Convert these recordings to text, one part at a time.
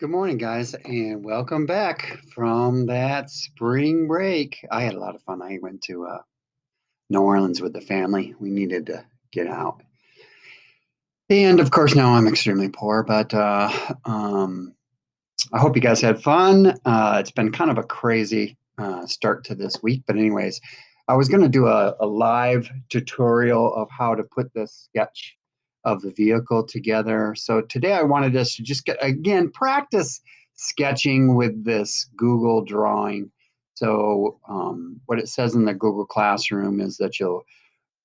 Good morning, guys, and welcome back from that spring break. I had a lot of fun. I went to New Orleans with the family. We needed to get out. And of course, now I'm extremely poor, but I hope you guys had fun. It's been kind of a crazy start to this week. But, anyways, I was going to do a live tutorial of how to put this sketch of the vehicle together. So, today I wanted us to just again practice sketching with this Google drawing. So, what it says in the Google Classroom is that you'll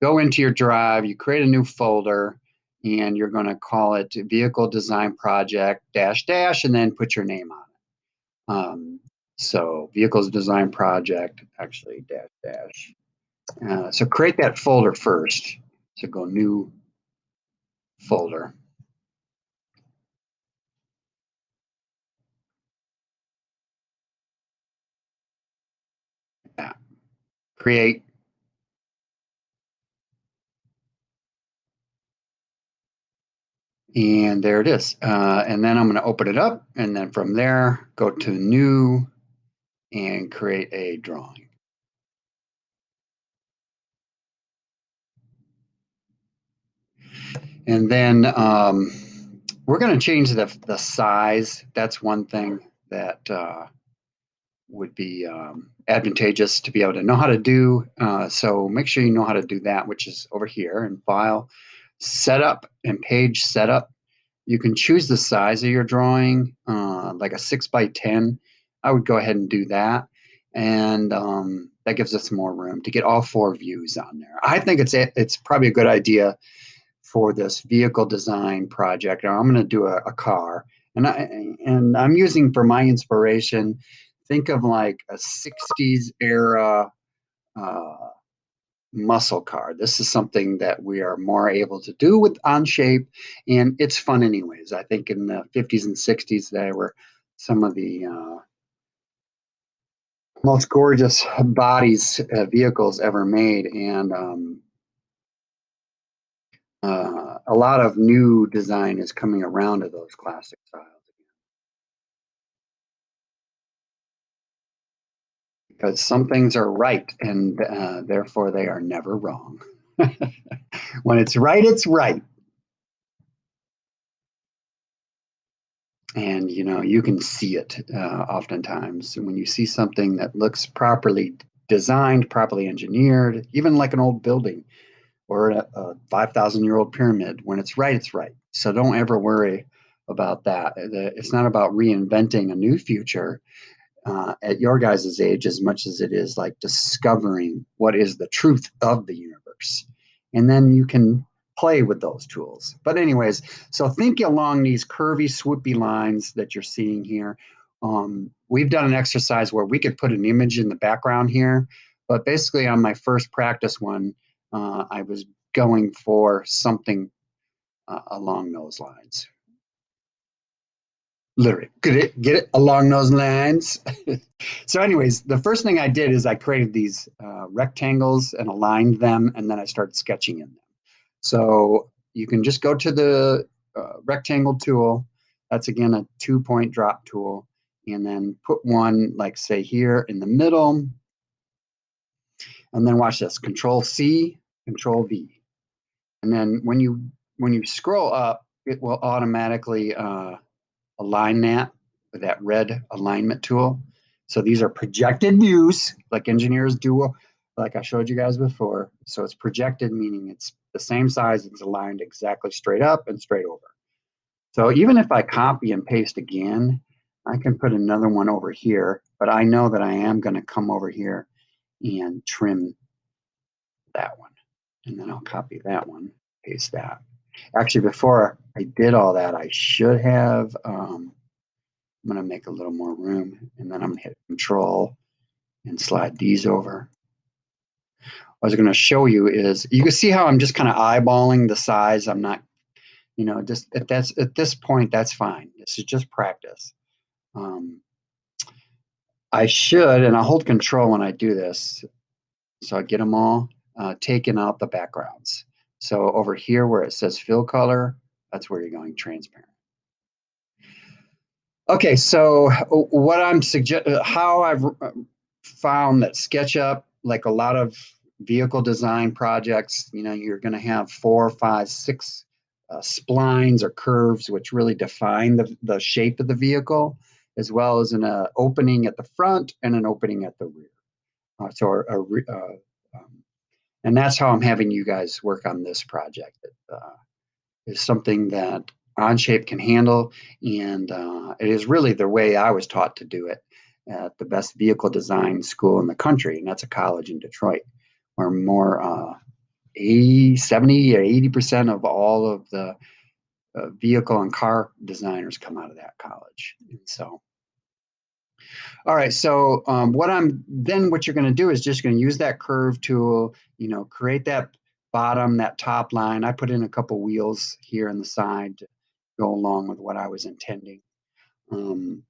go into your drive, you create a new folder, and you're going to call it Vehicle Design Project dash dash, and then put your name on it. So Vehicles Design Project, actually dash dash. So create that folder first. So go New Folder. Yeah. Create. And there it is. And then I'm going to open it up. And then from there, go to New and create a drawing. And then we're going to change the size. That's one thing that would be advantageous to be able to know how to do. So make sure you know how to do that, which is over here in File, Setup, and Page Setup. You can choose the size of your drawing, like a 6x10. I would go ahead and do that. And that gives us more room to get all four views on there. I think it's probably a good idea for this vehicle design project. Now, I'm going to do a car, and I'm using for my inspiration. Think of like a '60s era uh, muscle car. This is something that we are more able to do with Onshape, and it's fun anyways. I think in the '50s and '60s they were some of the most gorgeous bodies vehicles ever made, and a lot of new design is coming around to those classic styles because some things are right and therefore they are never wrong. When it's right, it's right. And you can see it oftentimes when you see something that looks properly designed, properly engineered, even like an old building or a 5,000-year-old pyramid. When it's right, it's right. So don't ever worry about that. It's not about reinventing a new future at your guys' age as much as it is like discovering what is the truth of the universe. And then you can play with those tools. But, anyways, so think along these curvy, swoopy lines that you're seeing here. We've done an exercise where we could put an image in the background here. But basically, on my first practice one, I was going for something along those lines. Literally, get it along those lines. So, anyways, the first thing I did is I created these rectangles and aligned them, and then I started sketching in them. So you can just go to the rectangle tool. That's again a 2-point drop tool, and then put one like say here in the middle, and then watch this. Control C, Control V, and then when you scroll up, it will automatically align that with that red alignment tool. So these are projected views, like engineers do, like I showed you guys before. So it's projected, meaning it's the same size, it's aligned exactly straight up and straight over. So even if I copy and paste again, I can put another one over here, but I know that I am going to come over here and trim that one. And then I'll copy that one, paste that. Actually, before I did all that, I should have I'm going to make a little more room, and then I'm going to hit Control and slide these over. What I was going to show you is you can see how I'm just kind of eyeballing the size. I'm not, just if that's at this point, that's fine. This is just practice. I should, and I'll hold Control when I do this, so I get them all taken out the backgrounds. So over here where it says fill color, that's where you're going transparent. Okay, so what I'm suggest how I've found that SketchUp, like a lot of vehicle design projects, you're going to have four, five, six splines or curves, which really define the shape of the vehicle, as well as an opening at the front and an opening at the rear. Um, and that's how I'm having you guys work on this project. Is something that Onshape can handle, and it is really the way I was taught to do it at the best vehicle design school in the country, and that's a college in Detroit, where more 70 or 80% of all of the vehicle and car designers come out of that college. And so, all right, so what you're going to do is just going to use that curve tool, create that bottom, that top line. I put in a couple wheels here on the side to go along with what I was intending. Um,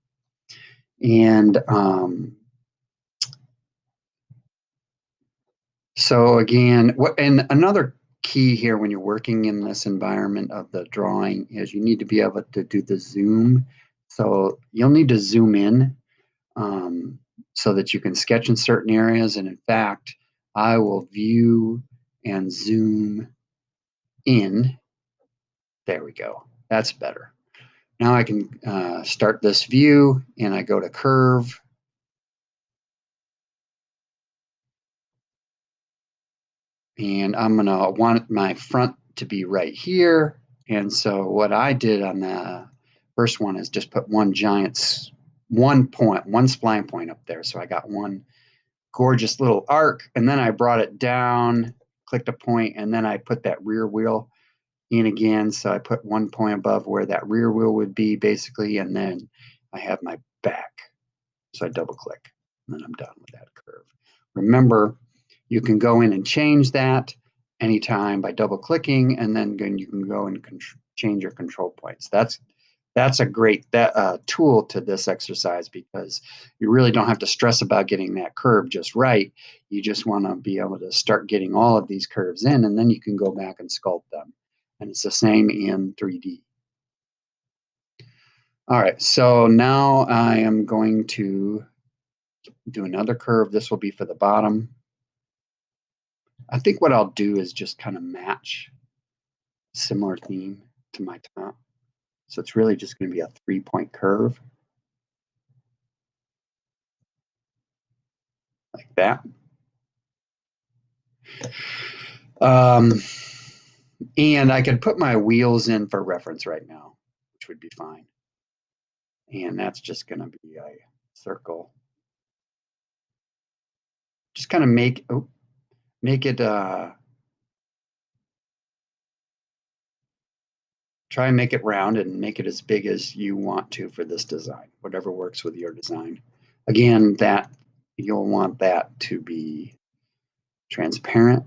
and so again, and another key here when you're working in this environment of the drawing is you need to be able to do the zoom. So you'll need to zoom in um, so that you can sketch in certain areas. And in fact, I will view and zoom in. There we go. That's better. Now I can start this view and I go to curve. And I'm going to want my front to be right here. And so what I did on the first one is just put one one spline point up there. So I got one gorgeous little arc, and then I brought it down, clicked a point, and then I put that rear wheel in again. So I put one point above where that rear wheel would be basically, and then I have my back. So I double click, and then I'm done with that curve. Remember, you can go in and change that anytime by double clicking, and then you can go and change your control points. That's a great tool to this exercise because you really don't have to stress about getting that curve just right. You just want to be able to start getting all of these curves in, and then you can go back and sculpt them. And it's the same in 3D. All right, so now I am going to do another curve. This will be for the bottom. I think what I'll do is just kind of match similar theme to my top. So it's really just going to be a 3-point curve like that. Um, and I can put my wheels in for reference right now, which would be fine. And that's just going to be a circle. Just kind of make it try and make it round and make it as big as you want to for this design, whatever works with your design. Again, that you'll want that to be transparent,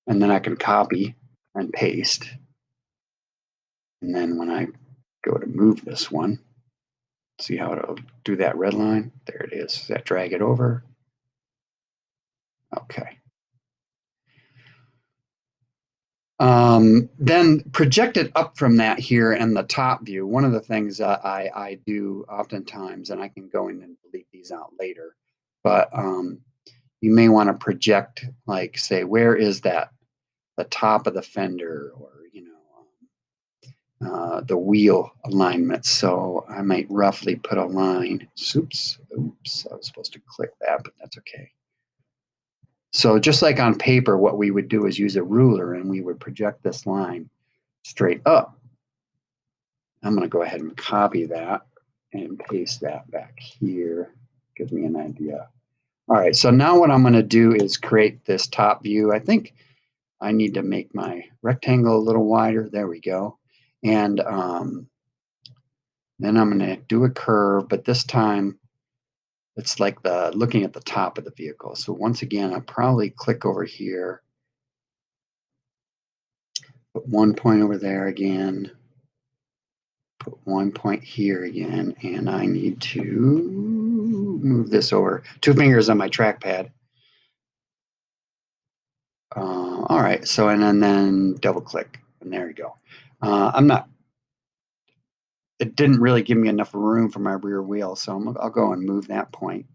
and then I can copy and paste. And then when I go to move this one, see how it'll do that red line? There it is. That drag it over. Okay. Then project it up from that here in the top view. One of the things that I do oftentimes, and I can go in and delete these out later, but you may want to project, like, say, where is that the top of the fender, or the wheel alignment. So I might roughly put a line. Oops, I was supposed to click that, but that's okay. So just like on paper, what we would do is use a ruler and we would project this line straight up. I'm going to go ahead and copy that and paste that back here. Gives me an idea. All right, so now what I'm going to do is create this top view. I think I need to make my rectangle a little wider. There we go. And then I'm going to do a curve, but this time it's like looking at the top of the vehicle. So once again, I'll probably click over here, put 1 point over there again, put 1 point here again, and I need to move this over. 2 fingers on my trackpad. All right, so and then double click, and there you go. I'm not it didn't really give me enough room for my rear wheel, so I'll go and move that point.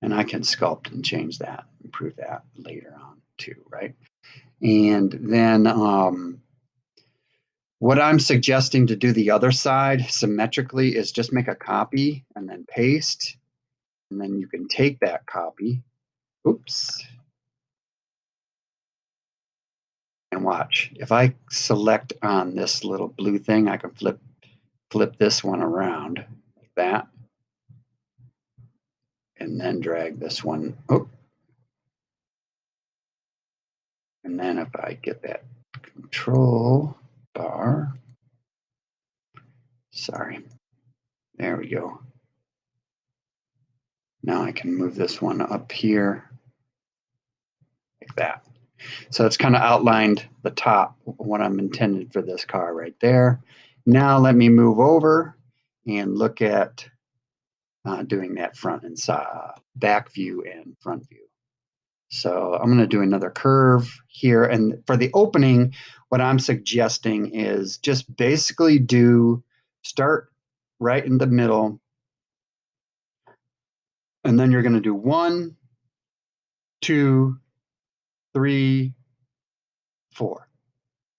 And I can sculpt and change that, improve that later on too, right? And then what I'm suggesting to do the other side symmetrically is just make a copy and then paste. And then you can take that copy, oops, and watch. If I select on this little blue thing, I can flip this one around like that. And then drag this one, oh. And then if I get that control bar, sorry, there we go. Now I can move this one up here like that. So it's kind of outlined the top, what I'm intended for this car right there. Now let me move over and look at doing that front and side, back view and front view. So I'm going to do another curve here. And for the opening, what I'm suggesting is just basically start right in the middle. And then you're going to do 1, 2, 3, 4.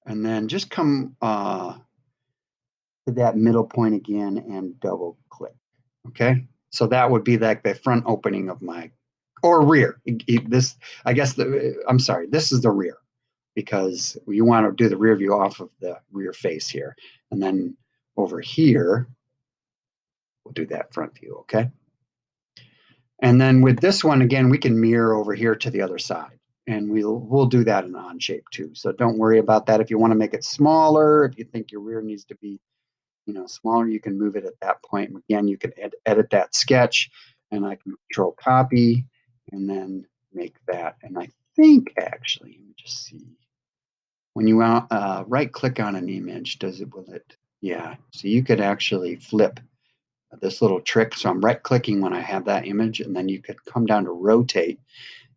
And then just come to that middle point again and double click. Okay. So that would be like the front opening of my, or rear. This, I guess, I'm sorry, this is the rear because you want to do the rear view off of the rear face here. And then over here, we'll do that front view. Okay. And then with this one, again, we can mirror over here to the other side. And we'll do that in Onshape too. So don't worry about that. If you want to make it smaller, if you think your rear needs to be smaller, you can move it at that point. Again, you can edit that sketch, and I can control copy and then make that. And I think actually, let me just see. When you right click on an image, will it? Yeah. So you could actually flip this little trick. So I'm right clicking when I have that image, and then you could come down to rotate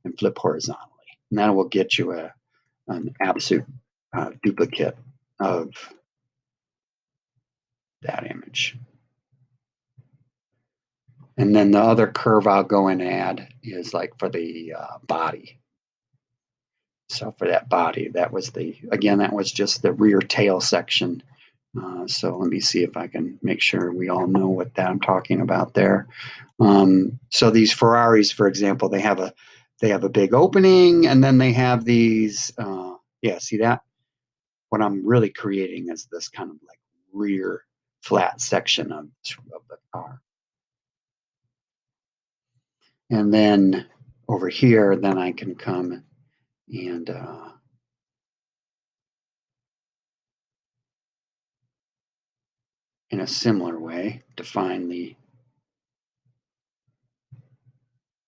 and flip horizontally. And that will get you an absolute duplicate of that image. And then the other curve I'll go and add is like for the body. So for that body, that was just the rear tail section. So let me see if I can make sure we all know what I'm talking about there. So these Ferraris, for example, they have a big opening, and then they have these. Yeah, see that? What I'm really creating is this kind of like rear flat section of the car. And then over here, then I can come and in a similar way define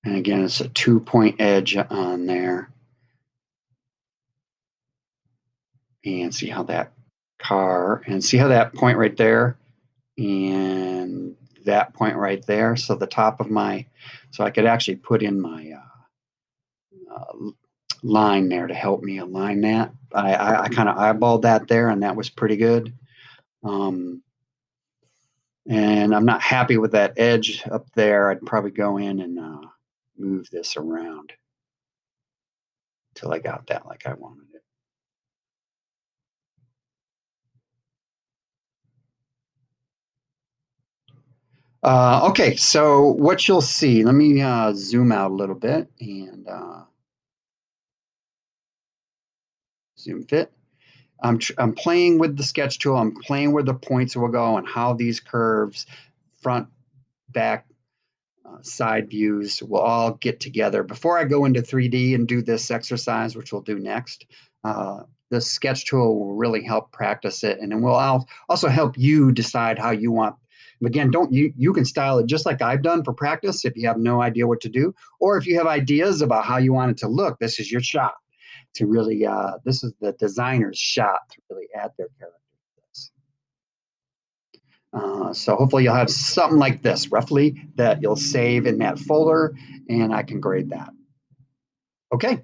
and again, it's a 2-point edge on there. And see how that point right there and that point right there. So the top of so I could actually put in my line there to help me align that. I kind of eyeballed that there, and that was pretty good. And I'm not happy with that edge up there. I'd probably go in and move this around till I got that like I wanted it. Okay, so what you'll see, let me zoom out a little bit and zoom fit. I'm playing with the sketch tool. I'm playing where the points will go and how these curves, front, back, side views will all get together. Before I go into 3D and do this exercise, which we'll do next, the sketch tool will really help practice it, and it will also help you decide how you want. Again, you can style it just like I've done for practice if you have no idea what to do, or if you have ideas about how you want it to look, this is your shot to really, this is the designer's shot to really add their character to this. So hopefully you'll have something like this, roughly, that you'll save in that folder, and I can grade that. Okay.